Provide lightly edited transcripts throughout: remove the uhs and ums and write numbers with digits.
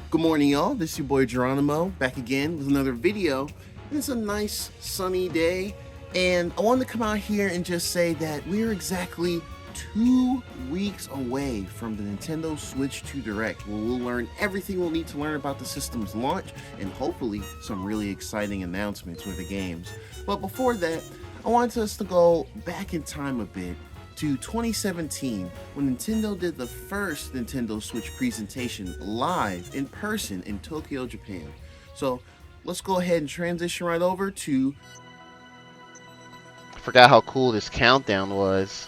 Good morning, y'all. This is your boy Geronimo back again with another video. And it's a nice sunny day, and I wanted to come out here and just say that we're exactly 2 weeks away from the Nintendo Switch 2 Direct, where we'll learn everything we'll need to learn about the system's launch and hopefully some really exciting announcements with the games. But before that, I wanted us to go back in time a bit to 2017 when Nintendo did the first Nintendo Switch presentation live in person in Tokyo, Japan. So let's go ahead and transition right over to. I forgot how cool this countdown was.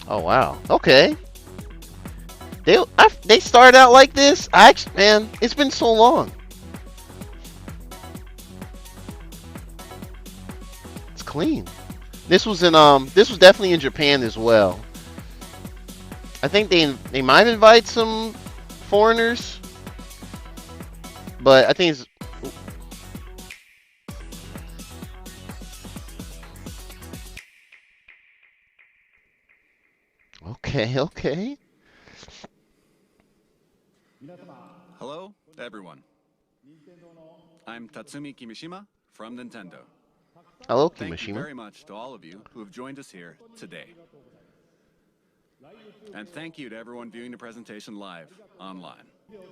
Oh wow. Okay. They started out like this. Man, it's been so long. It's clean. This was definitely in Japan as well. I think they might invite some foreigners, but I think it's okay. Okay. Hello, everyone. I'm Tatsumi Kimishima from Nintendo. Hello, Thank you Kimishima. very much to all of you who have joined us here today. And thank you to everyone viewing the presentation live online.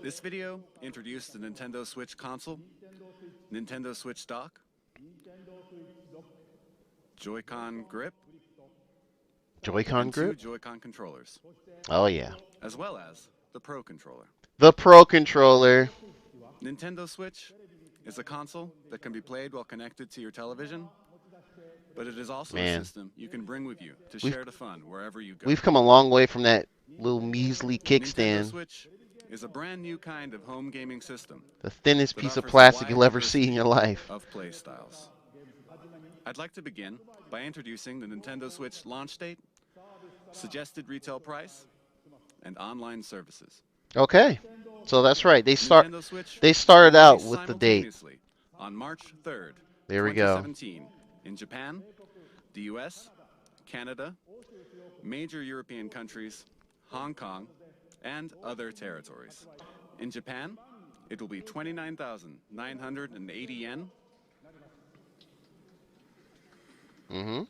This video introduced the Nintendo Switch console, Nintendo Switch dock, Joy-Con grip, Joy-Con and two grip. Joy-Con controllers, Oh yeah. as well as the Pro Controller. The Pro Controller. Nintendo Switch is a console that can be played while connected to your television, but it is also a Man, system you can bring with you to we've share the fun wherever you go. we've come a long way from that little measly Nintendo kickstand. Switch is a brand new kind of home gaming system The thinnest that piece of offers a plastic wide you'll ever see in diversity your life. of play styles. I'd like to begin by introducing the Nintendo Switch launch date, suggested retail price, and online services. Okay. So that's right. Nintendo Switch They will be started out released with the date. simultaneously on March 3rd, There we go. 2017 in Japan, the US, Canada, major European countries, Hong Kong, and other territories. In Japan, it will be 29,980 yen. Hmm.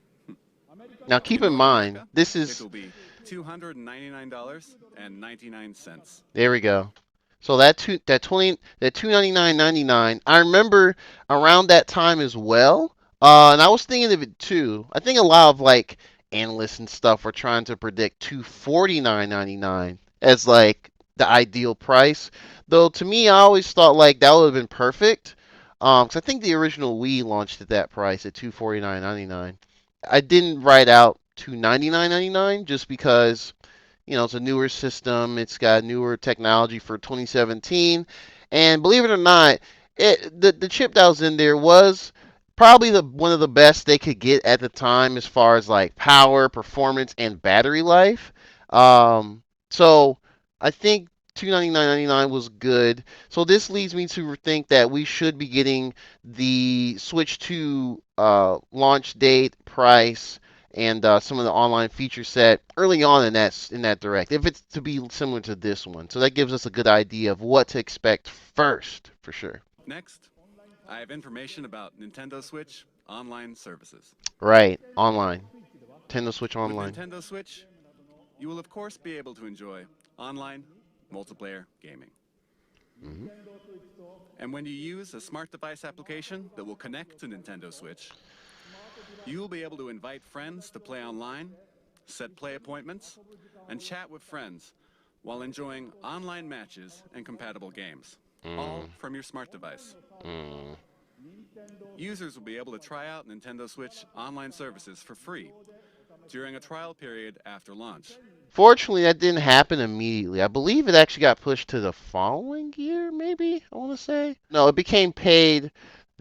Now keep In in North mind, America, this it is will be $299.99. there we go. So that 299.99. I remember around that time as well. And I was thinking of it too. I think a lot of like analysts and stuff were trying to predict 249.99 as like the ideal price. Though to me, I always thought like that would have been perfect. 'Cause I think the original Wii launched at that price at 249.99. I didn't write out 299.99 just because it's a newer system. It's got newer technology for 2017, and believe it or not, the chip that was in there was probably the one of the best they could get at the time as far as like power, performance, and battery life. So I think 299.99 was good. So this leads me to think that we should be getting the Switch 2 launch date, price, and some of the online feature set early on in that direct, if it's to be similar to this one. So that gives us a good idea of what to expect first, for sure. Next, I have information about Nintendo Switch online services. Right, online. Nintendo Switch With Online. Nintendo Switch, you will of course be able to enjoy online multiplayer gaming. Hmm. And when you use a smart device application that will connect to Nintendo Switch, you will be able to invite friends to play online, set play appointments, and chat with friends while enjoying online matches and compatible games, all Mm, from your smart device. mm. Users will be able to try out Nintendo Switch online services for free during a trial period after launch. Fortunately, that didn't happen immediately. I believe it actually got pushed to the following year, maybe, I want to say. No, it became paid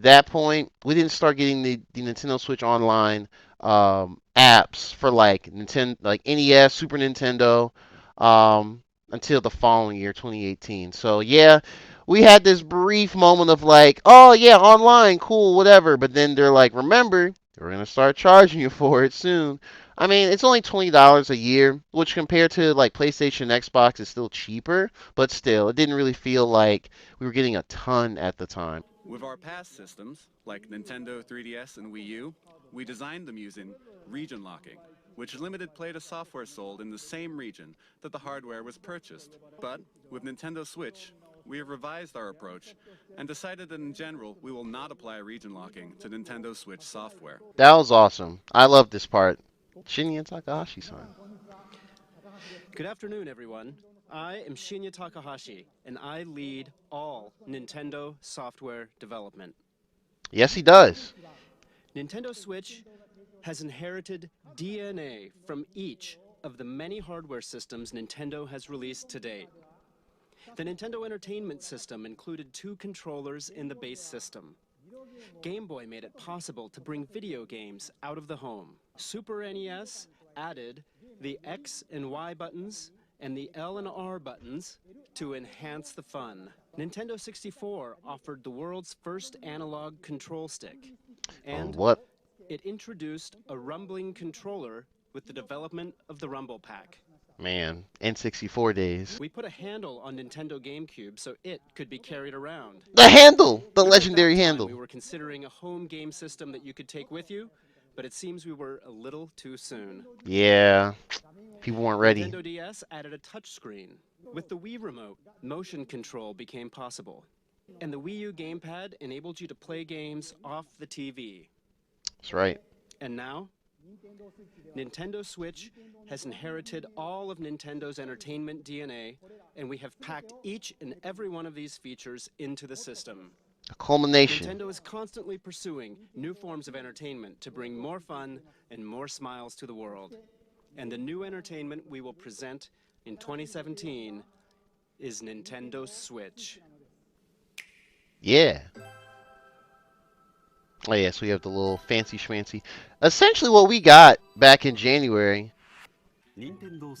that point. We didn't start getting the Nintendo Switch Online apps for like Nintendo, like NES, Super Nintendo, until the following year, 2018. So yeah, we had this brief moment of like, oh yeah, online, cool, whatever. But then they're like, remember, we're gonna start charging you for it soon. I mean, it's only $20 a year, which compared to like PlayStation, Xbox is still cheaper, but still, it didn't really feel like we were getting a ton at the time. With our past systems, like Nintendo 3DS and Wii U, we designed them using region locking, which limited play to software sold in the same region that the hardware was purchased. But with Nintendo Switch, we have revised our approach and decided that in general we will not apply region locking to Nintendo Switch software. That was awesome. I love this part. Shinya Takahashi-san. Good afternoon, everyone. I am Shinya Takahashi, and I lead all Nintendo software development. Yes, he does. Nintendo Switch has inherited DNA from each of the many hardware systems Nintendo has released to date. The Nintendo Entertainment System included 2 controllers in the base system. Game Boy made it possible to bring video games out of the home. Super NES added the X and Y buttons and the L and R buttons to enhance the fun. Nintendo 64 offered the world's first analog control stick. And What? it introduced a rumbling controller with the development of the Rumble Pack. Man, N64 days. We put a handle on Nintendo GameCube so it could be carried around. The handle! The At that legendary time, handle. We were considering a home game system that you could take with you, but it seems we were a little too soon. Yeah, people weren't ready. Nintendo DS added a touchscreen. With the Wii Remote, motion control became possible. And the Wii U gamepad enabled you to play games off the TV. That's right. And now, Nintendo Switch has inherited all of Nintendo's entertainment DNA, and we have packed each and every one of these features into the system. A culmination. Nintendo is constantly pursuing new forms of entertainment to bring more fun and more smiles to the world. And the new entertainment we will present in 2017 is Nintendo Switch. Yeah. Oh yeah, so we have the little fancy schmancy. Essentially what we got back in January. Nintendo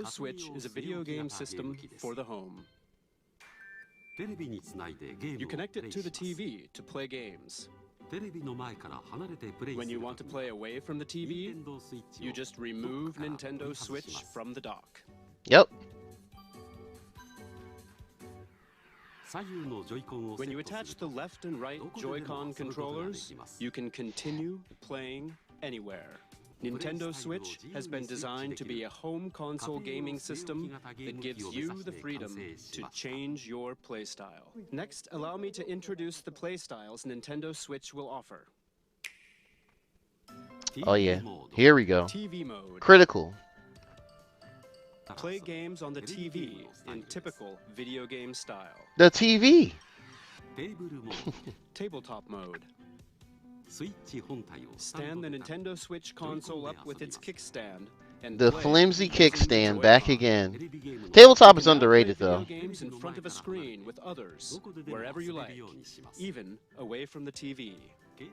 Switch is a video game system for the home. You connect it to the TV to play games. When you want to play away from the TV, you just remove Nintendo Switch from the dock. Yep. When you attach the left and right Joy-Con controllers, you can continue playing anywhere. Nintendo Switch has been designed to be a home console gaming system that gives you the freedom to change your playstyle. Next, allow me to introduce the playstyles Nintendo Switch will offer. Oh yeah. Here we go. TV mode. Critical. Play games on the TV in typical video game style. The TV. Tabletop mode. Stand the Nintendo Switch console up with its kickstand and The play flimsy using the kickstand Joy-Con. back again. Tabletop is You can now underrated play though. video games in front of a screen with others, wherever you like, even away from the TV.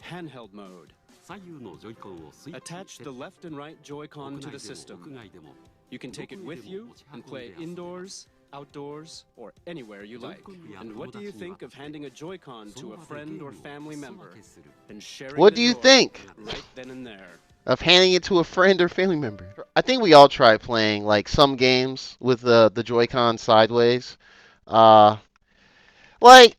Handheld mode. Attach the left and right Joy-Con to the system. You can take it with you and play indoors, outdoors, or anywhere you like. And what do you think of handing a Joy-Con to a friend or family member and sharing What the do you joy think right then and there? of handing it to a friend or family member? I think we all tried playing like some games with the Joy-Con sideways. Like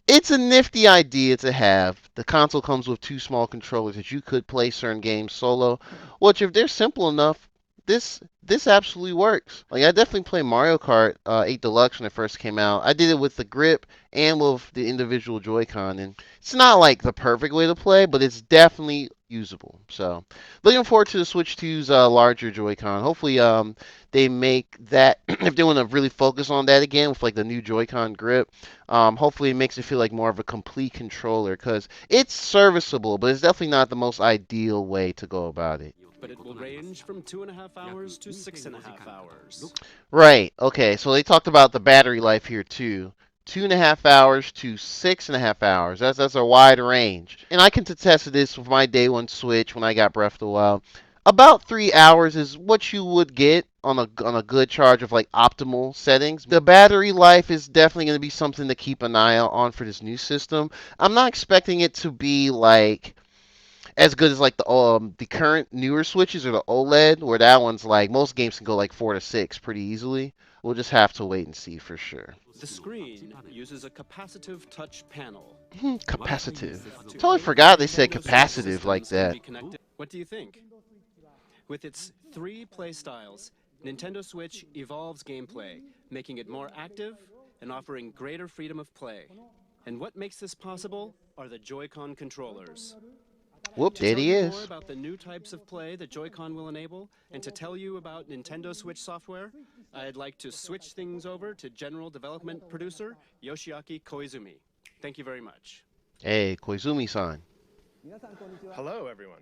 it's a nifty idea to have. The console comes with 2 small controllers that you could play certain games solo, which if they're simple enough, this absolutely works. Like I definitely played Mario Kart 8 Deluxe when it first came out. I did it with the grip and with the individual Joy-Con, and it's not like the perfect way to play, but it's definitely usable. So looking forward to the Switch 2's larger Joy-Con. Hopefully they make that if they want to really focus on that again with like the new Joy-Con grip. Hopefully it makes it feel like more of a complete controller because it's serviceable, but it's definitely not the most ideal way to go about it. But it will range from 2.5 hours to 6.5 hours. Right. Okay. So they talked about the battery life here too. 2.5 hours to 6.5 hours. That's a wide range. And I can attest to this with my day one Switch when I got Breath of the Wild. About 3 hours is what you would get on a good charge of like optimal settings. The battery life is definitely going to be something to keep an eye out on for this new system. I'm not expecting it to be like as good as like the current newer Switches or the OLED, where that one's like most games can go like 4 to 6 pretty easily. We'll just have to wait and see for sure. The screen uses a capacitive touch panel. Capacitive. To Totally eight forgot they said Nintendo Switch capacitive like systems can that. be connected. What do you think? With its 3 play styles, Nintendo Switch evolves gameplay, making it more active and offering greater freedom of play. And what makes this possible are the Joy-Con controllers. Whoop, To there tell he you more is. about the new types of play that Joy-Con will enable, and to tell you about Nintendo Switch software, I'd like to switch things over to General Development Producer Yoshiaki Koizumi. Thank you very much. Hey, Koizumi-san. Hello, everyone.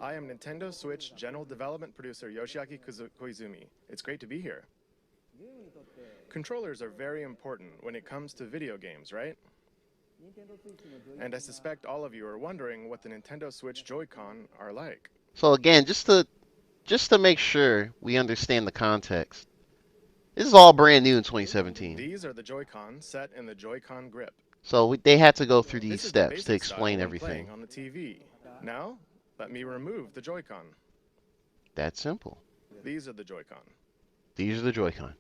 I am Nintendo Switch General Development Producer Yoshiaki Koizumi. It's great to be here. Controllers are very important when it comes to video games, right? And I suspect all of you are wondering what the Nintendo Switch Joy-Con are like. So again, just to make sure we understand the context, this is all brand new in 2017. These are the Joy-Con set in the Joy-Con grip. So they had to go through these This is the steps to basic explain style when everything. playing on the TV. Now, let me remove the Joy-Con. That's simple. These are the Joy-Con. These are the Joy-Con.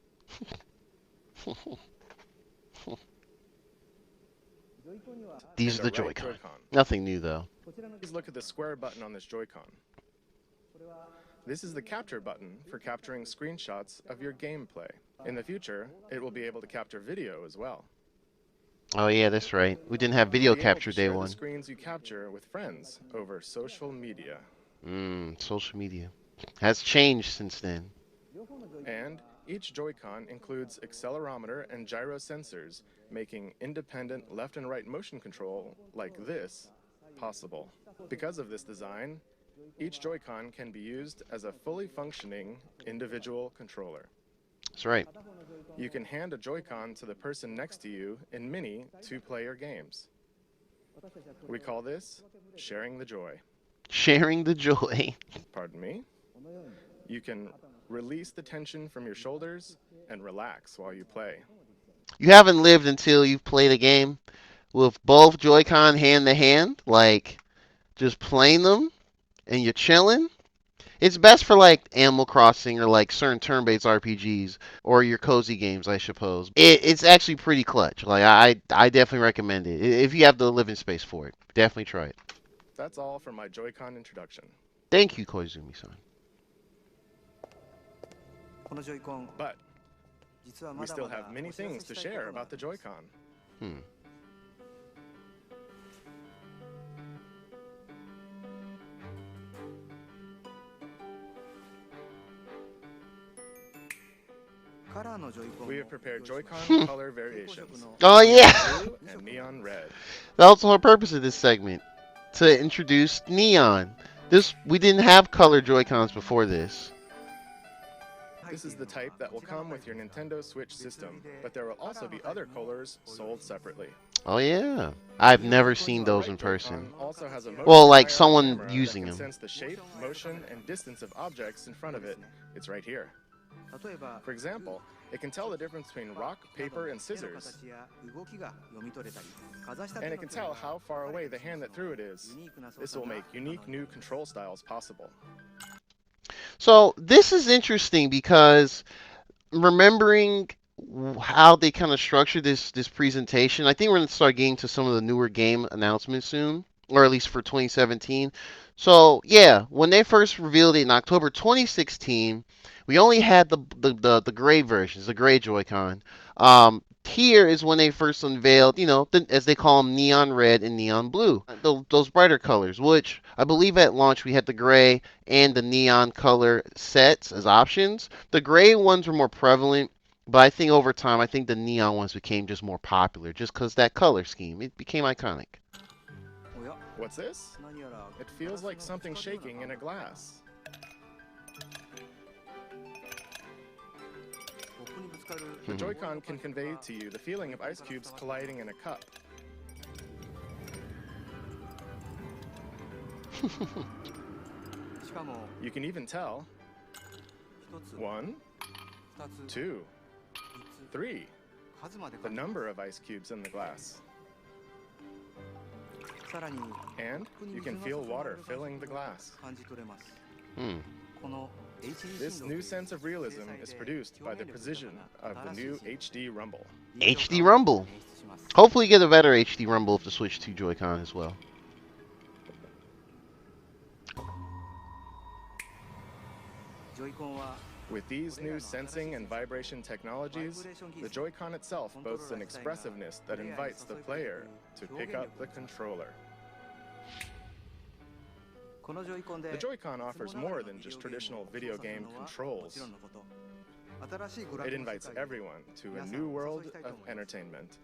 These are And the a right Joy-Con. Joy-Con. Nothing new though. Please look at the square button on this Joy-Con. This is the capture button for capturing screenshots of your gameplay. In the future, it will be able to capture video as well. Oh yeah, that's right. We didn't have video You'll be able capture to day share one. the screens you capture with friends over social media. Social media has changed since then. And each Joy-Con includes accelerometer and gyro sensors, making independent left and right motion control like this possible. Because of this design, each Joy-Con can be used as a fully functioning individual controller. That's right. You can hand a Joy-Con to the person next to you in many two-player games. We call this sharing the joy. Sharing the joy. Pardon me? You can release the tension from your shoulders and relax while you play. You haven't lived until you've played a game with both Joy-Con hand to hand, like just playing them and you're chilling. It's best for like Animal Crossing or like certain turn-based RPGs or your cozy games, I suppose. It's actually pretty clutch. Like I definitely recommend it if you have the living space for it. Definitely try it. That's all for my Joy-Con introduction. Thank you, Koizumi-san. But we still have many things to share about the Joy-Con. We have prepared Joy-Con color variations. Oh yeah, Blue and neon red. that was the whole purpose of this segment, to introduce neon. We didn't have color Joy-Cons before this. This is the type that will come with your Nintendo Switch system, but there will also be other colors sold separately. Oh yeah, I've never seen those in person. Joy-Con also has a Well, like motion someone camera using that can them. sense the shape, motion, and distance of objects in front of it. It's right here. For example, it can tell the difference between rock, paper, and scissors. And it can tell how far away the hand that threw it is. This will make unique new control styles possible. So this is interesting because remembering how they kind of structured this presentation, I think we're going to start getting to some of the newer game announcements soon, or at least for 2017. So yeah, when they first revealed it in October 2016, we only had the gray versions, the gray Joy-Con. Here is when they first unveiled, as they call them, neon red and neon blue, those brighter colors, which I believe at launch we had the gray and the neon color sets as options. The gray ones were more prevalent, but I think over time, I think the neon ones became just more popular, just because that color scheme, it became iconic. What's this? It feels like something shaking in a glass. The Joy-Con can convey to you the feeling of ice cubes colliding in a cup. You can even tell 1, 2, 3, the number of ice cubes in the glass. And you can feel water filling the glass. Hmm. This new sense of realism is produced by the precision of the new HD Rumble. HD Rumble. Hopefully you get a better HD Rumble if the Switch 2 Joy-Con as well. With these new sensing and vibration technologies, the Joy-Con itself boasts an expressiveness that invites the player to pick up the controller. The Joy-Con offers more than just traditional video game controls. It invites everyone to a new world of entertainment.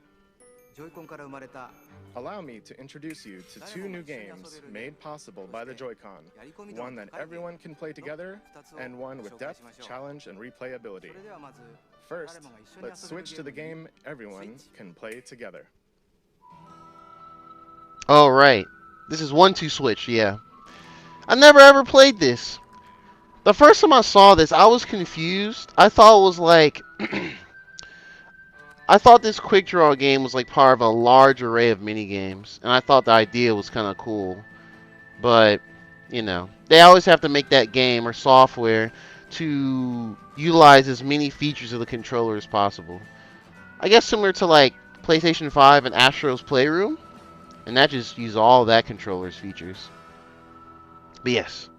Allow me to introduce you to two new games made possible by the Joy-Con, one that everyone can play together, and one with depth, challenge, and replayability. First, let's switch to the game everyone can play together. Oh, right. This is 1-2 Switch, yeah. I never ever played this. The first time I saw this, I was confused. I thought it was like... I thought this quick draw game was like part of a large array of mini games, and I thought the idea was kind of cool. But, you know, they always have to make that game or software to utilize as many features of the controller as possible. I guess similar to like PlayStation 5 and Astro's Playroom, and that just used all that controller's features. But yes.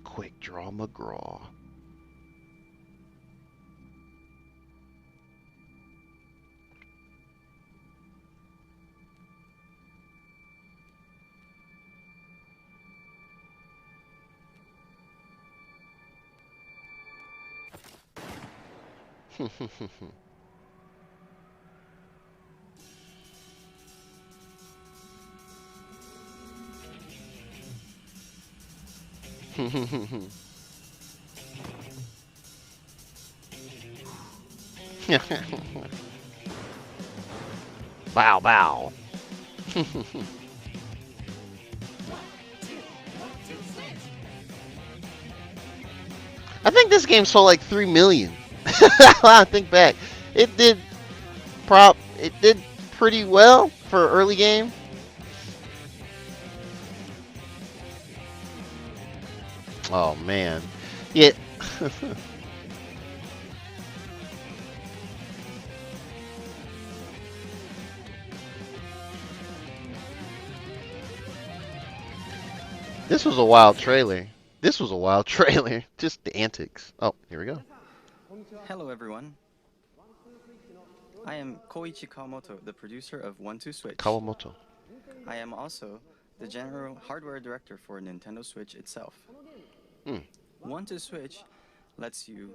Quick Draw McGraw. Bow bow. I think this game sold like 3 million. I think back. It did it did pretty well for an early game. Oh man. Yeah. This was a wild trailer. This was a wild trailer. Just the antics. Oh, here we go. Hello everyone. I am Koichi Kawamoto, the producer of 1-2 Switch. Kawamoto. I am also the general hardware director for Nintendo Switch itself. 1-2 Switch lets you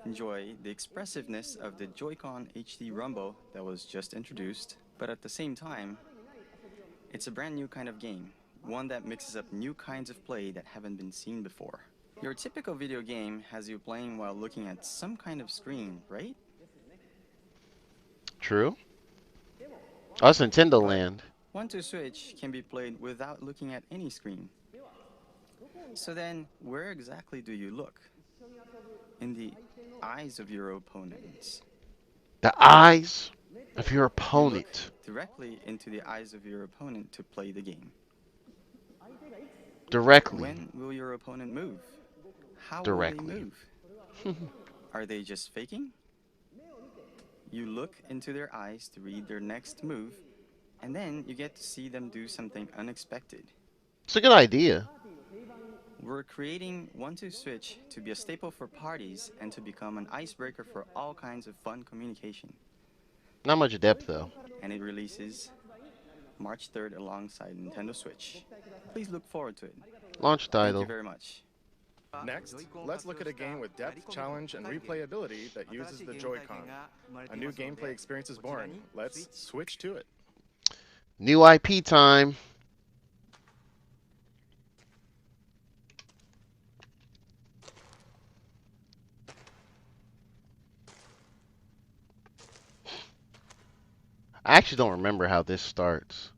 enjoy the expressiveness of the Joy-Con HD Rumble that was just introduced, but at the same time, it's a brand new kind of game, one that mixes up new kinds of play that haven't been seen before. Your typical video game has you playing while looking at some kind of screen, right? True. Oh, it's Nintendo Land. 1-2 Switch can be played without looking at any screen. So then, where exactly do you look? In the eyes of your opponents. The eyes of your You opponent. look directly into the eyes of your opponent to play the game. Directly. When will your opponent move? How Directly. will they move? Are they just faking? You look into their eyes to read their next move, and then you get to see them do something unexpected. It's a good idea. We're creating 1-2 Switch to be a staple for parties and to become an icebreaker for all kinds of fun communication. Not much depth though. And it releases March 3rd alongside Nintendo Switch. Please look forward to it. Launch Thank title. you very much. Next, let's look at a game with depth, challenge, and replayability that uses the Joy-Con. A new gameplay experience is born. Let's switch to it. New IP time. I actually don't remember how this starts.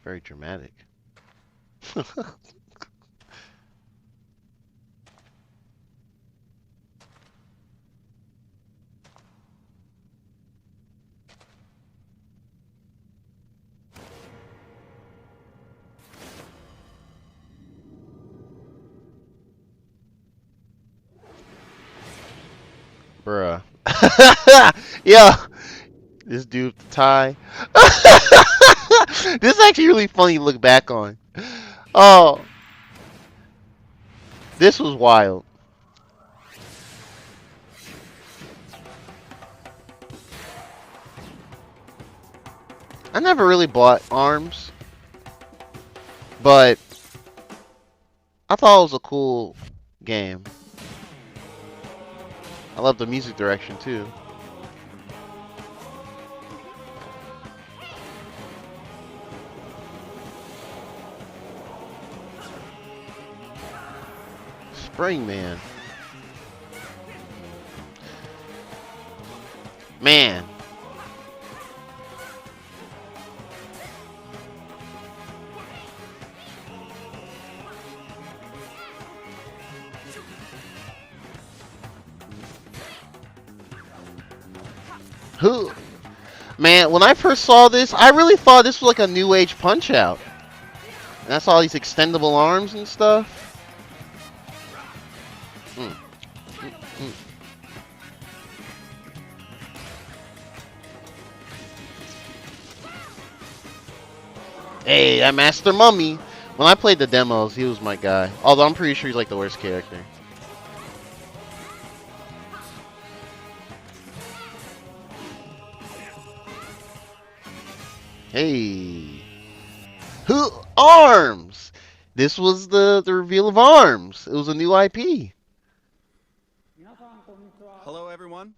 Very dramatic. Bruh. Yo, this dude with the tie. This is actually really funny to look back on. Oh, this was wild. I never really bought ARMS, but I thought it was a cool game. I love the music direction too. Spring Man. Man. Who? Man, when I first saw this, I really thought this was like a New Age Punch-Out. And I saw these extendable arms and stuff. Hey, that Master Mummy. When I played the demos, he was my guy. Although I'm pretty sure he's like the worst character. Hey. Who? ARMS! This was the reveal of ARMS. It was a new IP. Hello, everyone.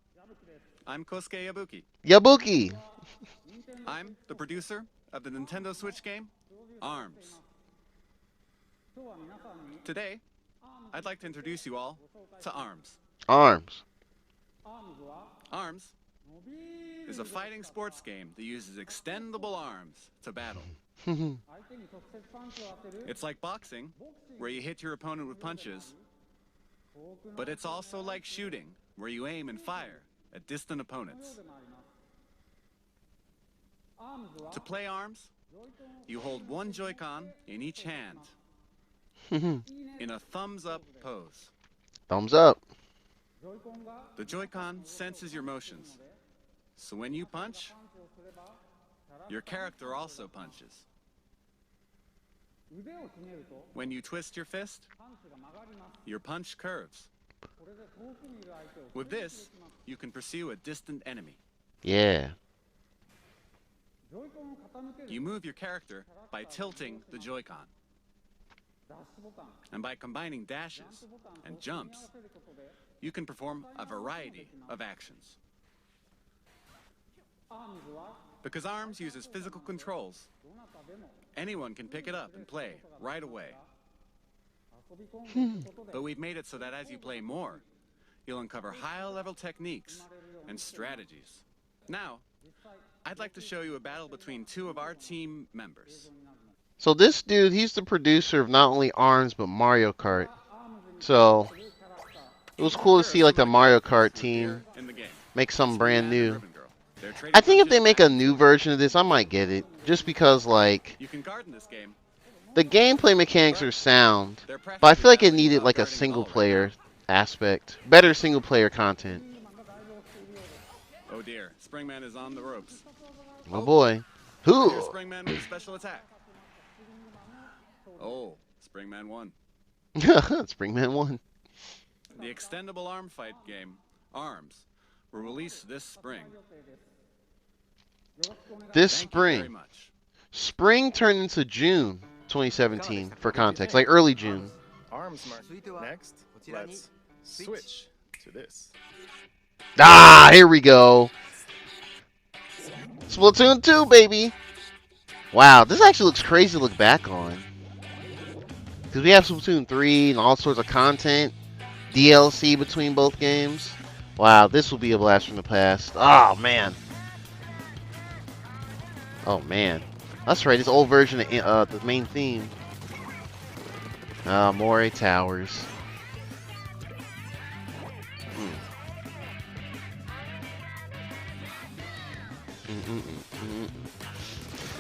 I'm Kosuke Yabuki. Yabuki. I'm the producer of the Nintendo Switch game, ARMS. Today, I'd like to introduce you all to ARMS. ARMS. ARMS is a fighting sports game that uses extendable arms to battle. It's like boxing, where you hit your opponent with punches, but it's also like shooting, where you aim and fire at distant opponents. To play ARMS, you hold one Joy-Con in each hand in a thumbs-up pose. Thumbs up. The Joy-Con senses your motions, so when you punch, your character also punches. When you twist your fist, your punch curves. With this, you can pursue a distant enemy. Yeah. You move your character by tilting the Joy-Con, and by combining dashes and jumps, you can perform a variety of actions. Because ARMS uses physical controls, anyone can pick it up and play right away. But we've made it so that as you play more, you'll uncover high-level techniques and strategies. Now, I'd like to show you a battle between two of our team members. So this dude, he's the producer of not only ARMS, but Mario Kart. So, it was cool to see like the Mario Kart team make something brand new. I think if they make a new version of this, I might get it. Just because, like, You can guard in this game. the gameplay mechanics are sound, but I feel like it needed like a single player aspect. Better single player content. Oh dear, Springman is on the ropes. Oh boy. Here's Who? Springman with a special attack. Oh, Springman won. Springman won. The extendable arm fight game, ARMS, will release this spring. This Thank you very spring. much. Spring turned into June 2017, for context. Like early June. ARMS mark. Next, let's switch to this. Ah, here we go. Splatoon 2, baby. Wow, this actually looks crazy to look back on. Because we have Splatoon 3 and all sorts of content. DLC between both games. Wow, this will be a blast from the past. Oh, man. Oh, man. That's right. It's old version of the main theme. Moray Towers.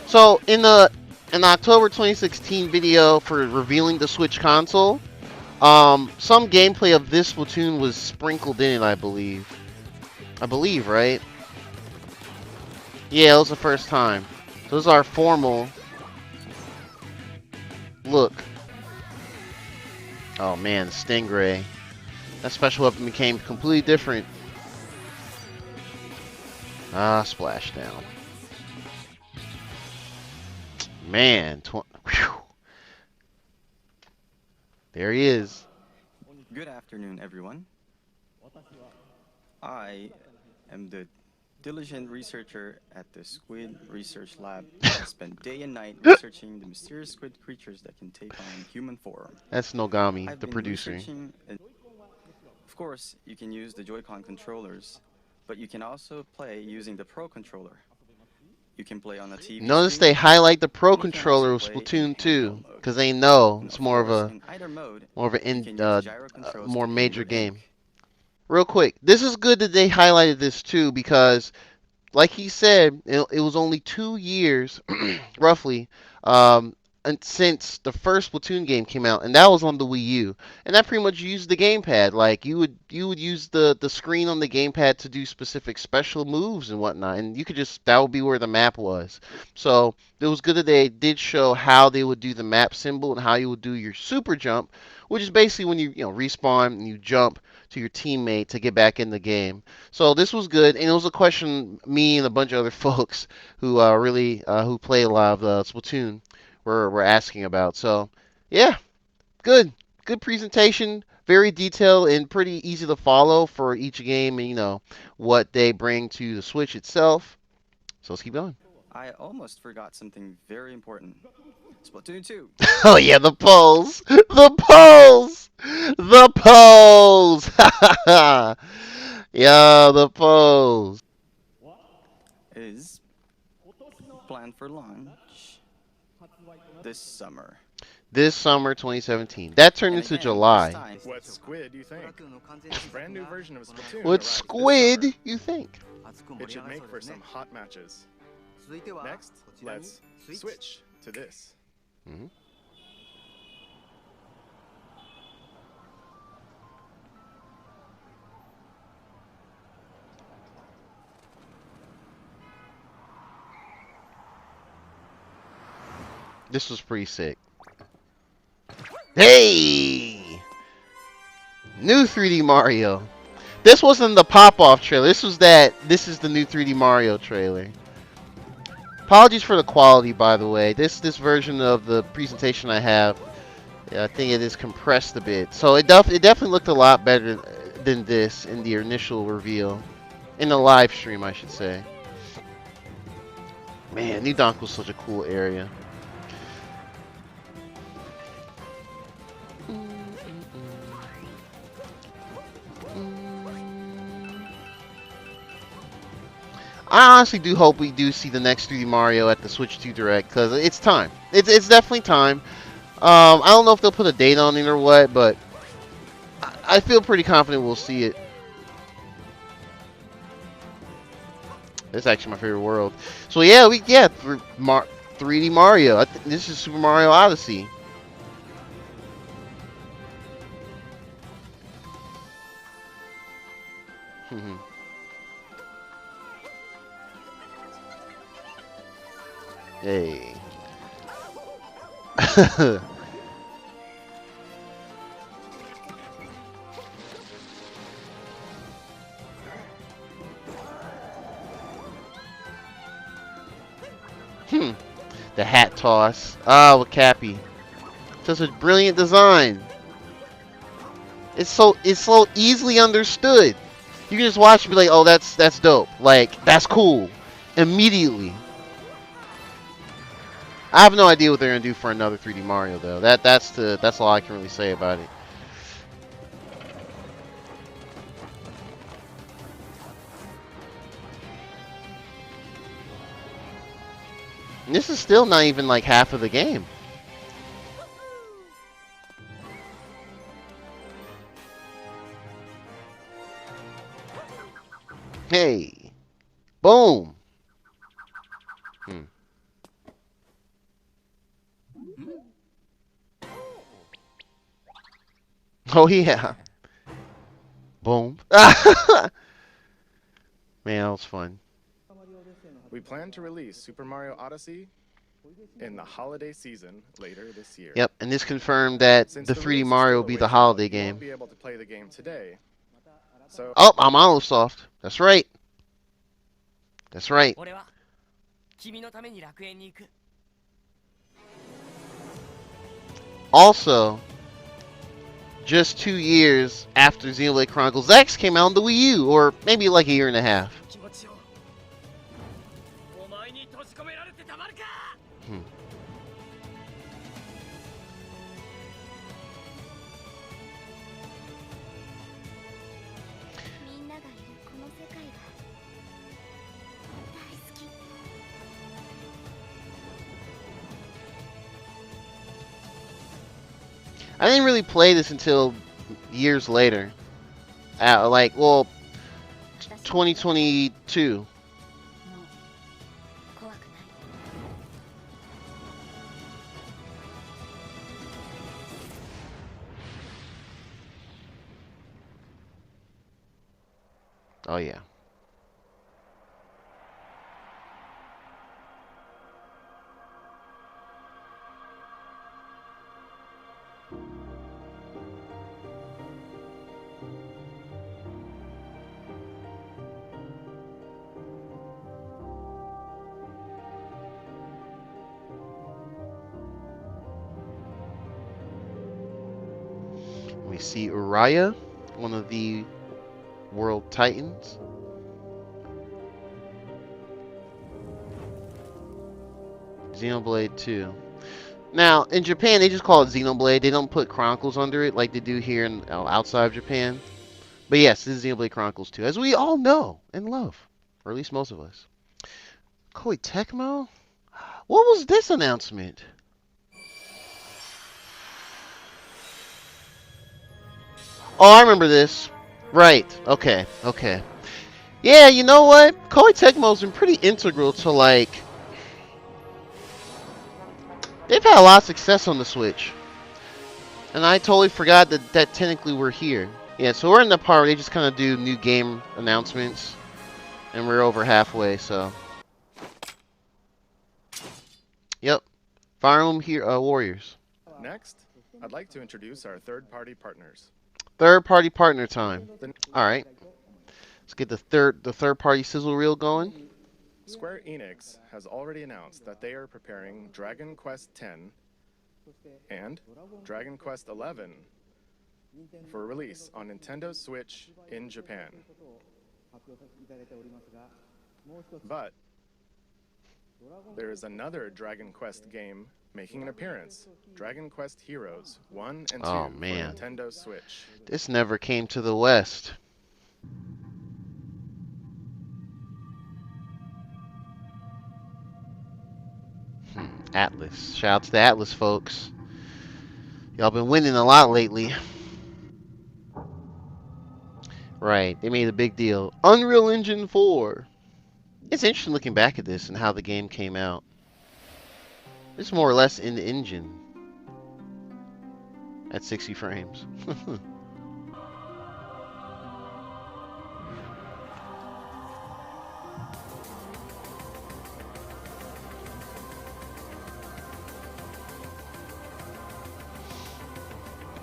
So in the October 2016 video for revealing the Switch console, some gameplay of this Splatoon was sprinkled in, I believe. I believe, right? Yeah, it was the first time. So this is our formal look. Oh man, the Stingray. That special weapon became completely different. Splashdown. Man, whew. There he is. Good afternoon, everyone. I am the diligent researcher at the Squid Research Lab. I spend day and night researching the mysterious squid creatures that can take on human form. That's Nogami, I've the been producer. researching. Of course, you can use the Joy-Con controllers, but you can also play using the Pro controller. You can play on a TV Notice screen, they highlight the Pro and you can also controller with play in Splatoon 2, handheld mode. because they know And it's of more of course, a in either mode, an you can use the gyro controls more to aim major your game. ink. Real quick, this is good that they highlighted this too, because like he said, it was only 2 years, roughly, and since the first Splatoon game came out, and that was on the Wii U, and that pretty much used the gamepad. Like you would use the screen on the gamepad to do specific special moves and whatnot, and you could just that would be where the map was. So it was good that they did show how they would do the map symbol and how you would do your super jump, which is basically when you respawn and you jump to your teammate to get back in the game. So this was good, and it was a question me and a bunch of other folks who who play a lot of Splatoon were asking about. So yeah, good presentation, very detailed and pretty easy to follow for each game, and what they bring to the Switch itself. So let's keep going. I almost forgot something very important. Splatoon 2. Oh yeah, the polls, the polls, the polls. Yeah, the polls. Is planned for launch this summer. This summer 2017. That turned And into again, July. this time, What's Squid, you think? A brand new version of Splatoon What arrives squid this you think? summer. It should make for some hot matches. Next, let's switch to this. Mhm. This was pretty sick. Hey! New 3D Mario. This wasn't the pop-off trailer. This is the new 3D Mario trailer. Apologies for the quality, by the way. This version of the presentation I have, I think it is compressed a bit. So it definitely looked a lot better than this in the initial reveal. In the live stream, I should say. Man, New Donk was such a cool area. I honestly do hope we do see the next 3D Mario at the Switch 2 Direct, because it's time. It's definitely time. I don't know if they'll put a date on it or what, but I feel pretty confident we'll see it. It's actually my favorite world. So yeah, 3D Mario. This is Super Mario Odyssey. Hey. The hat toss. Ah, with Cappy. Such a brilliant design. It's so easily understood. You can just watch and be like, oh, that's dope. Like, that's cool. Immediately. I have no idea what they're gonna do for another 3D Mario though. That's all I can really say about it. And this is still not even like half of the game. Hey. Boom. Oh, yeah. Boom. Man, that was fun. We plan to release Super Mario Odyssey in the holiday season later this year. Yep, and this confirmed that Since the the 3D release is Mario will still a be the ways holiday out, you won't game. be able to play the game today. So Oh, I'm Soft. That's right. That's right. Also, just 2 years after Xenoblade Chronicles X came out on the Wii U, or maybe like a year and a half. I didn't really play this until years later. Like, well, 2022. Oh, yeah. We see Uriah, one of the World Titans. Xenoblade 2. Now, in Japan, they just call it Xenoblade. They don't put Chronicles under it like they do here in outside of Japan. But yes, this is Xenoblade Chronicles 2, as we all know and love, or at least most of us. Koei Tecmo? What was this announcement? Oh, I remember this. Right. Okay. Okay. Yeah, you know what? Koei Tecmo's been pretty integral to, like... They've had a lot of success on the Switch. And I totally forgot that technically we're here. Yeah, so we're in the part where they just kind of do new game announcements. And we're over halfway, so... Yep. Fire Emblem Warriors. next, I'd like to introduce our third-party partners. Third-party partner time. All right. Let's get the third-party sizzle reel going. Square Enix has already announced that they are preparing Dragon Quest X and Dragon Quest XI for release on Nintendo Switch in Japan. But there is another Dragon Quest game making an appearance, Dragon Quest Heroes 1 and 2 Oh, for man. Nintendo Switch. This never came to the West. Atlas. Shout out to the Atlas folks. Y'all been winning a lot lately. Right. They made a big deal. Unreal Engine 4. It's interesting looking back at this and how the game came out. It's more or less in the engine. At 60 frames.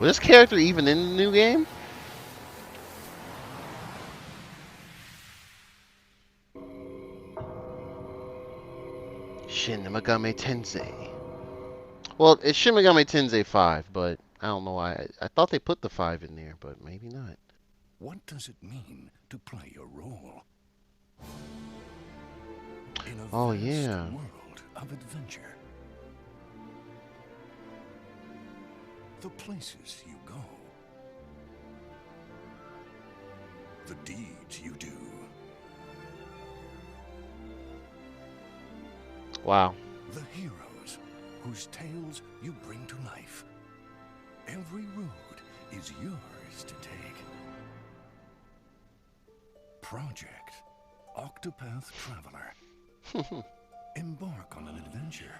Was this character even in the new game? Shin Megami Tensei. Well, it's Shin Megami Tensei 5, but I don't know why. I thought they put the 5 in there, but maybe not. What does it mean to play a role in a Oh, vast yeah. world of adventure? The places you go, the deeds you do. Wow. The heroes whose tales you bring to life. Every road is yours to take. Project Octopath Traveler. Embark on an adventure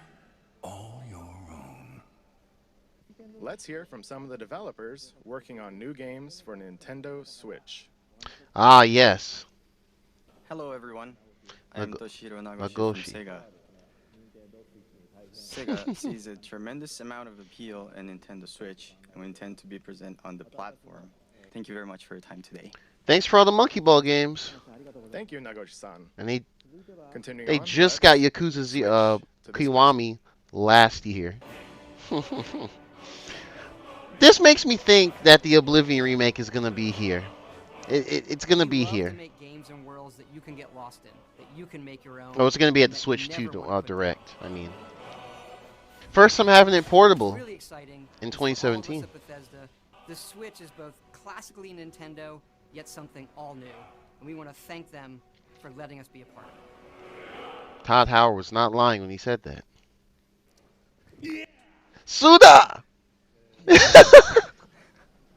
all your own. Let's hear from some of the developers working on new games for Nintendo Switch. Ah, yes. Hello, everyone. I am Toshiro Nagoshi Nagoshi. from Sega. Sega sees a tremendous amount of appeal in Nintendo Switch, and we intend to be present on the platform. Thank you very much for your time today. Thanks for all the Monkey Ball games. Thank you, Nagoshi-san. And they Continuing on, just got let's Yakuza switch to the Switch. Kiwami last year. This makes me think that the Oblivion remake is gonna be here. It's gonna be here. To make games and worlds that you can get lost in, that you can make your own. Oh, it's gonna be at the and that Switch you 2 never wanna put Direct. down. I mean, first time having it portable What's really exciting in is for all of us 2017. at Bethesda, the Switch is both classically Nintendo, yet something all new, and we want to thank them for letting us be a part of it. Todd Howard was not lying when he said that. Suda!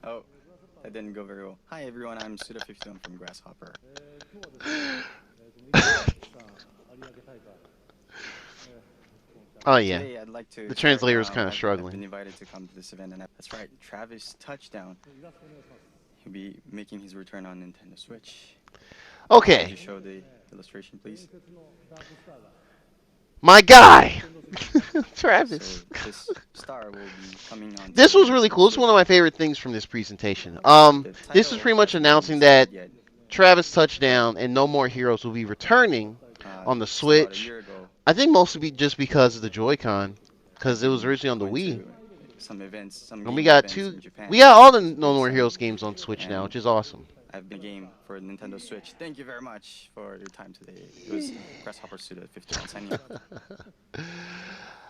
Oh, that didn't go very well. Hi, everyone. I'm Suda51 from Grasshopper. Oh yeah. Today, I'd like to The start translator was now. kinda I've struggling. been invited to come to this event, and that's right, Travis Touchdown. He'll be making his return on Nintendo Switch. Could Okay, you show the illustration, please? my guy, Travis. So this star will be coming on. This to was really cool. It's one of my favorite things from this presentation. This is pretty much announcing that Travis Touchdown and No More Heroes will be returning on the just about a Switch. year ago, I think mostly just because of the Joy-Con, because it was originally on the went Wii. to some events, some And we gaming got events two. in Japan. We got all the No More Heroes games on Switch now, which is awesome. I've been a game for Nintendo Switch. Thank you very much for your time today. It was Grasshopper Suda 51 signing off.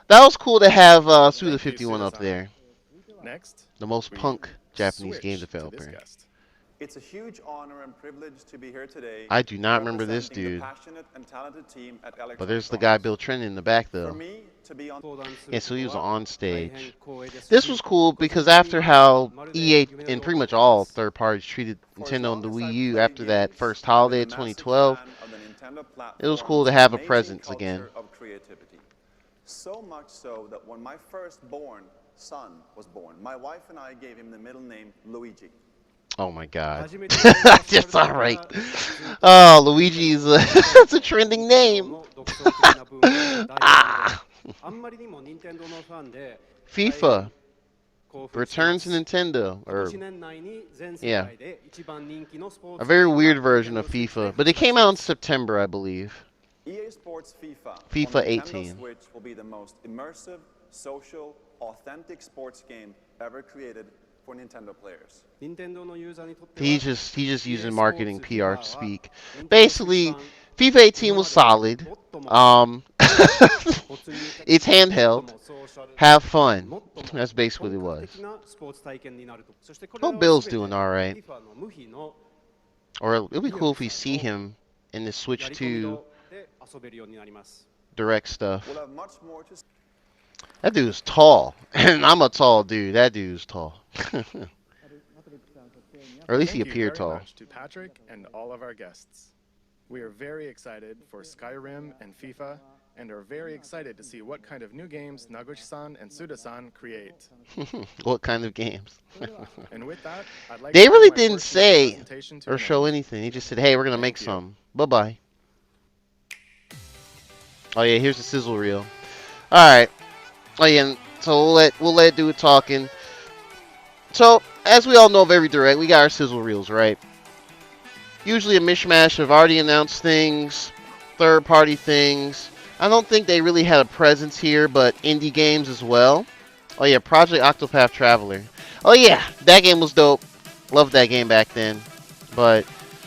That was cool to have Thank Suda you, 51 up Suda-san. there, Next, the most we punk Japanese switch game to this developer. guest. It's a huge honor and privilege to be here today. I do not remember this representing the dude, passionate and talented team at but there's the guy Bill Trennan in the back For though. me to be on Yeah, so he was on stage. This was cool because after how EA and pretty much all third parties treated For as Nintendo long and the as Wii I've U played after that games, first I've been holiday a of massive 2012, fan of the Nintendo it was cool to platform's have a amazing presence culture again. Of creativity. So much so that when my firstborn son was born, my wife and I gave him the middle name Luigi. Oh my god. Just alright. Oh, Luigi's that's a trending name. Ah. FIFA returns to Nintendo, or yeah, a very weird version of FIFA, but it came out in September, I believe. EA Sports FIFA FIFA on the 18. Nintendo Switch will be the most immersive, social, authentic sports game ever created for Nintendo players. He's just using marketing PR to speak. Basically, FIFA 18 was solid. It's handheld. Have fun. That's basically what it was. Hope Bill's doing all right. Or it'll be cool if we see him in the Switch 2 Direct stuff. We'll have much more to That dude's tall, and I'm a tall dude. That dude's tall. Or at least he Thank you appeared very tall. much to Patrick and all of our guests. We are very excited for Skyrim and FIFA, and are very excited to see what kind of new games Nagoshi-san and Suda-san create. What kind of games? And with that, I'd like They to really bring my didn't portion of the say presentation to or an show end. anything. They just said, "Hey, we're gonna make Thank you. some. Bye bye." Oh yeah, here's the sizzle reel. All right. Oh yeah. So we'll let it do it talking. So as we all know of every direct, we got our sizzle reels, right? Usually a mishmash of already announced things, third-party things. I don't think they really had a presence here, but indie games as well. Oh yeah, Project Octopath Traveler. Oh yeah, that game was dope. Loved that game back then. But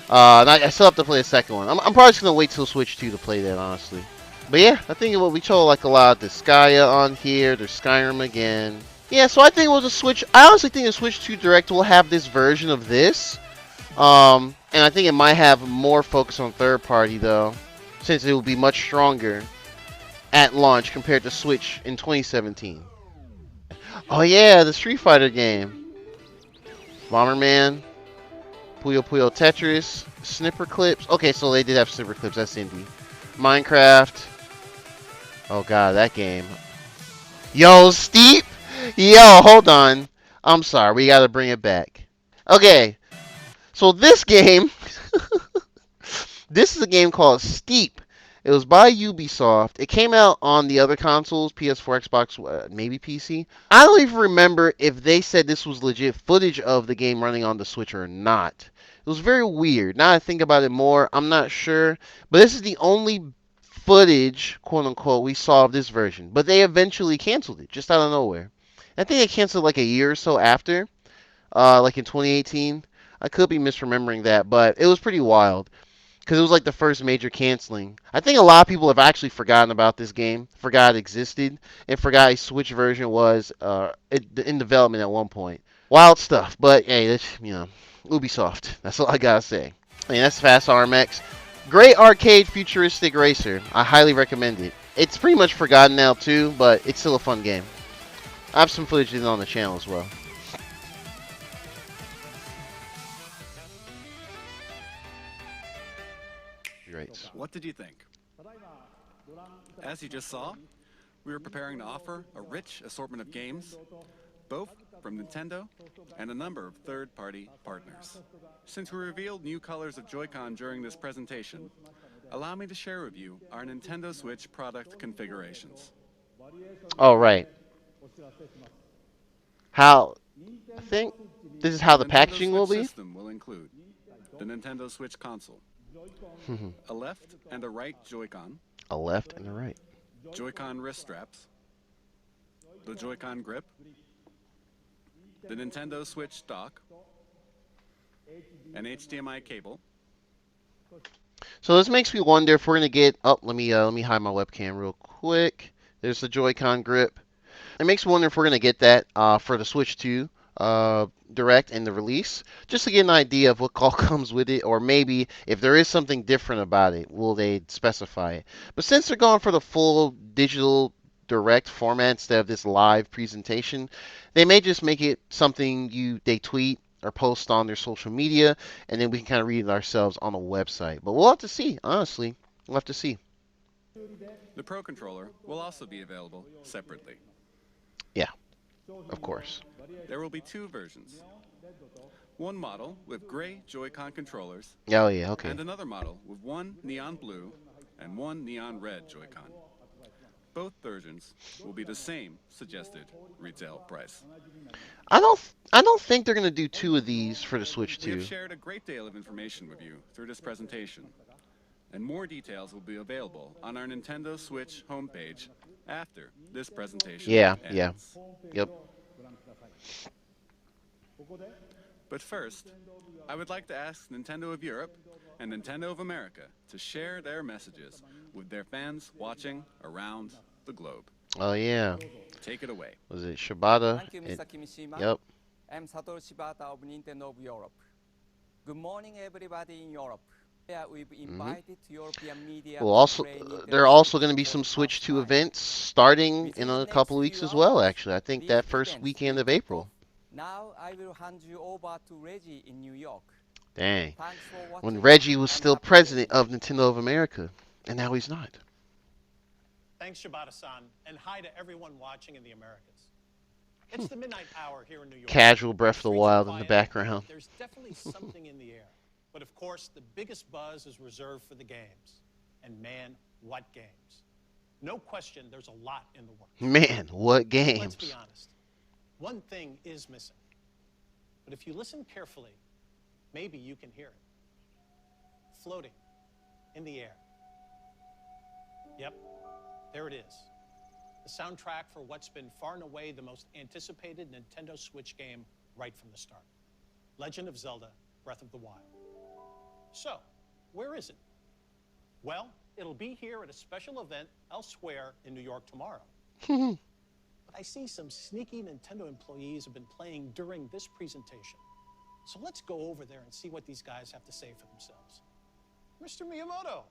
I still have to play the second one. I'm probably just gonna wait till Switch 2 to play that, honestly. But yeah, I think what we showed like a lot. There's Skya on here. There's Skyrim again. Yeah, so I think we'll just switch. I honestly think the Switch 2 Direct will have this version of this. And I think it might have more focus on third party though, since it will be much stronger. at launch compared to Switch in 2017. Oh yeah, the Street Fighter game. Bomberman, Puyo Puyo Tetris, Snipper Clips. Okay, so they did have Snipper Clips. That's indie. Minecraft. Oh god, that game. Yo, Steep. Yo, hold on. I'm sorry. We gotta bring it back. Okay, so this game. This is a game called Steep. It was by Ubisoft. It came out on the other consoles, PS4, Xbox, maybe PC. I don't even remember if they said this was legit footage of the game running on the Switch or not. It was very weird. Now I think about it more, I'm not sure. But this is the only footage, quote unquote, we saw of this version. But they eventually canceled it, just out of nowhere. I think they canceled like a year or so after, like in 2018. I could be misremembering that, but it was pretty wild because it was like the first major canceling. I think a lot of people have actually forgotten about this game, forgot it existed, and forgot a Switch version was in development at one point. Wild stuff, but hey, that's, Ubisoft. That's all I gotta say. And that's Fast RMX. Great arcade futuristic racer. I highly recommend it. It's pretty much forgotten now too, but it's still a fun game. I have some footage on the channel as well. Great. What did you think? As you just saw, we were preparing to offer a rich assortment of games, both from Nintendo and a number of third-party partners. Since we revealed new colors of Joy-Con during this presentation, allow me to share with you our Nintendo Switch product configurations. Oh, right. How? I think this is how the packaging will be. The system will include the Nintendo Switch console, a left and a right Joy-Con, A left and a right. Joy-Con wrist straps, the Joy-Con grip, the Nintendo Switch dock, an HDMI cable. So this makes me wonder if we're gonna get. Oh, let me hide my webcam real quick. There's the Joy-Con grip. It makes me wonder if we're gonna get that for the Switch 2 Direct and the release, just to get an idea of what all comes with it, or maybe if there is something different about it, will they specify it? But since they're going for the full digital Direct format instead of this live presentation, they may just make it something they tweet or post on their social media, and then we can kind of read it ourselves on a website. But we'll have to see. Honestly, we'll have to see. The Pro Controller will also be available separately. Yeah, of course. There will be two versions. One model with gray Joy-Con controllers. Oh yeah, okay. And another model with one neon blue and one neon red Joy-Con. Both versions will be the same suggested retail price. I don't think they're gonna do two of these for the Switch 2. We have shared a great deal of information with you through this presentation, and more details will be available on our Nintendo Switch homepage after this presentation ends. Yep. But first, I would like to ask Nintendo of Europe and Nintendo of America to share their messages with their fans watching around the globe. Oh yeah. Take it away. Was it Shibata? Thank you, Mr. Kimishima. Yep. I'm Satoru Shibata of Nintendo of Europe. Good morning, everybody in Europe. We've invited European media. There are also going to be some Switch 2 events starting in a couple of weeks as well. Actually, I think that first weekend of April. Now I will hand you over to Reggie in New York. Dang. When Reggie was still president of Nintendo of America, and now he's not. Thanks, Shibata-san, and hi to everyone watching in the Americas. It's the midnight hour here in New York. Casual Breath of the Wild in the background. There's definitely something in the air. But of course, the biggest buzz is reserved for the games. And man, what games. No question, there's a lot in the works. Man, what games. Let's be honest. One thing is missing. But if you listen carefully, maybe you can hear it. Floating in the air. Yep, there it is. The soundtrack for what's been far and away the most anticipated Nintendo Switch game right from the start. Legend of Zelda, Breath of the Wild. So, where is it? Well, it'll be here at a special event elsewhere in New York tomorrow. But I see some sneaky Nintendo employees have been playing during this presentation. So let's go over there and see what these guys have to say for themselves. Mr. Miyamoto,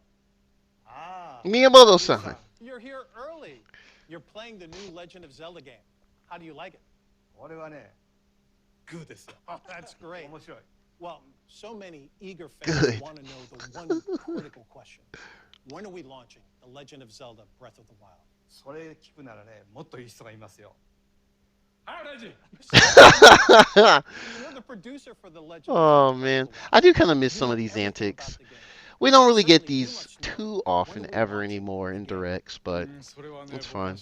Miyamoto-san. You're here early. You're playing the new Legend of Zelda game. How do you like it? 俺はね、 Good. Oh, that's great. 面白い。 Well, so many eager fans Good. want to know the one critical question. When are we launching The Legend of Zelda Breath of the Wild? それ聞くならね、もっといい人がいますよ。 You're the producer for The Legend Oh of Zelda. man, I do kind of miss some of these antics. We don't really get these too often ever anymore in directs, but it's fun.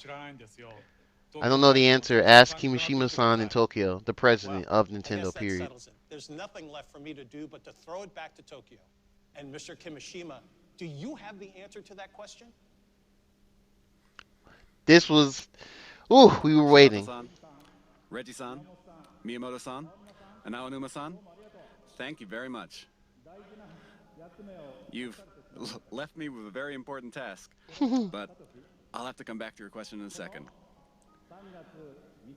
I don't know the answer. Ask Kimishima-san in Tokyo, the president of I guess Nintendo, that period. settles it. There's nothing left for me to do but to throw it back to Tokyo. And Mr. Kimishima, do you have the answer to that question? This was... Ooh, we were waiting. Sato-san, Reggie-san, Miyamoto-san, and Aonuma-san, thank you very much. You've left me with a very important task, but I'll have to come back to your question in a second.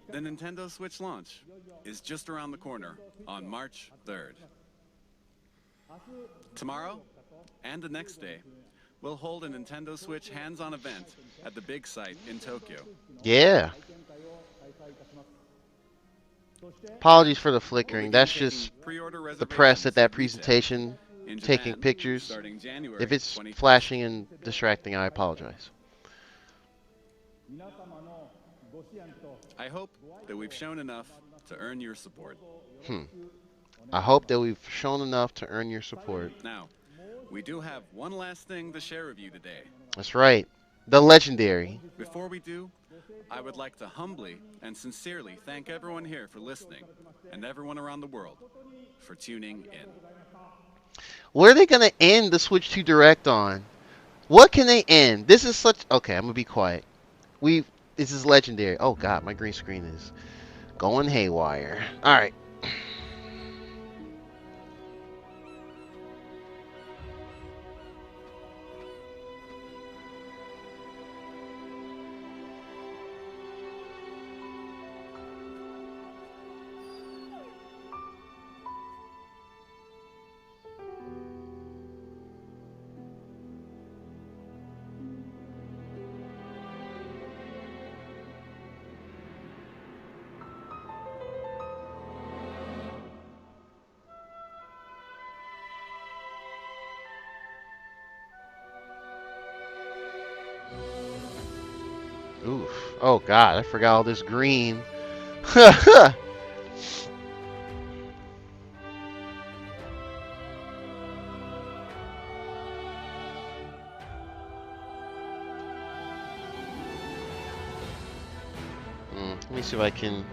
The Nintendo Switch launch is just around the corner on March 3rd. Tomorrow and the next day, we'll hold a Nintendo Switch hands-on event at the big site in Tokyo. Yeah. Apologies for the flickering. That's just the press at that presentation taking pictures. If it's flashing and distracting, I apologize. I hope that we've shown enough to earn your support. I hope that we've shown enough to earn your support. Now, we do have one last thing to share with you today. That's right. The legendary. Before we do, I would like to humbly and sincerely thank everyone here for listening and everyone around the world for tuning in. What are they going to end the Switch 2 Direct on? What can they end? This is such... Okay, I'm going to be quiet. This is legendary. Oh, God, my green screen is going haywire. All right. Oof. Oh, God, I forgot all this green. Let me see if I can...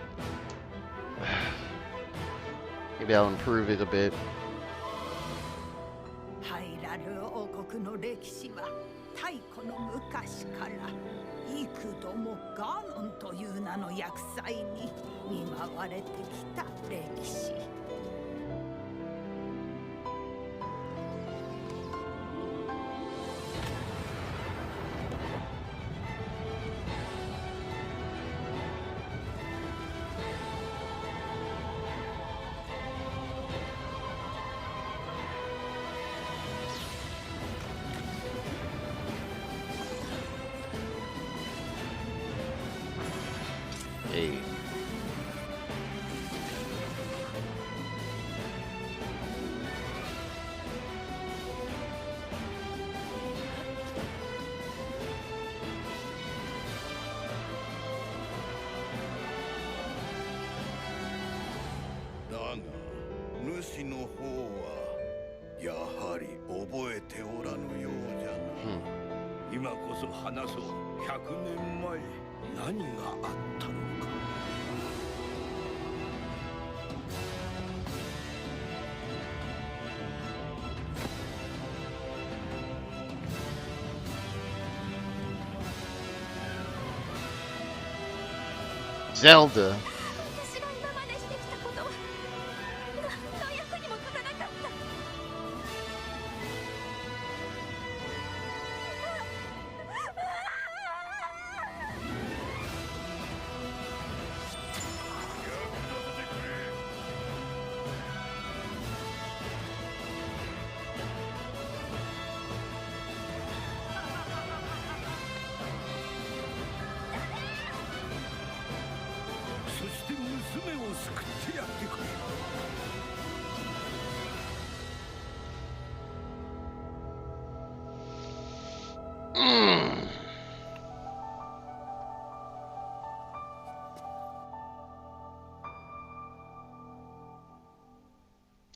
Maybe I'll improve it a bit. ハイラル王国の歴史は太古の昔から幾度もガーノンという名の厄災に見舞われてきた歴史。Hey. Daが主の方はやはり覚えておらぬようじゃな。今こそ話そう。100年前何があったのか。Zelda. 私が今までしてきたことは何の役にも立たなかった。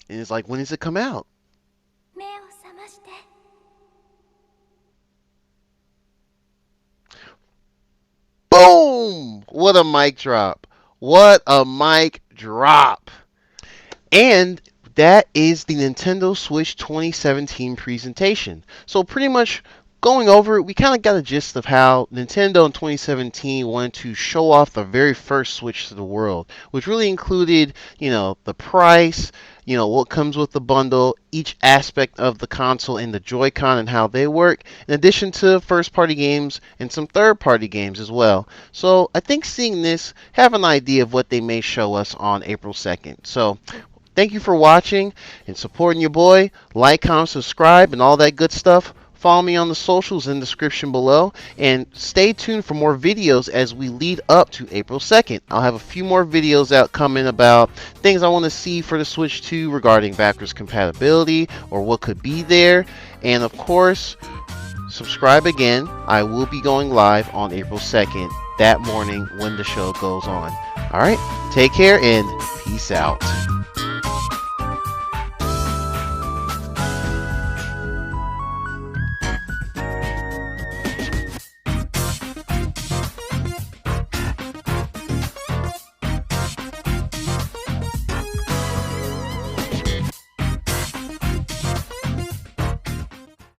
And it's like, when does it come out? Boom! What a mic drop. What a mic drop. And that is the Nintendo Switch 2017 presentation. So pretty much going over it, we kind of got a gist of how Nintendo in 2017 wanted to show off the very first Switch to the world, which really included, the price, what comes with the bundle, each aspect of the console and the Joy-Con and how they work, in addition to first-party games and some third-party games as well. So I think seeing this, have an idea of what they may show us on April 2nd. So thank you for watching and supporting your boy. Like, comment, subscribe, and all that good stuff. Follow me on the socials in the description below, and stay tuned for more videos as we lead up to April 2nd. I'll have a few more videos out coming about things I want to see for the Switch 2 regarding backwards compatibility or what could be there. And of course, subscribe again. I will be going live on April 2nd that morning when the show goes on. Alright, take care and peace out.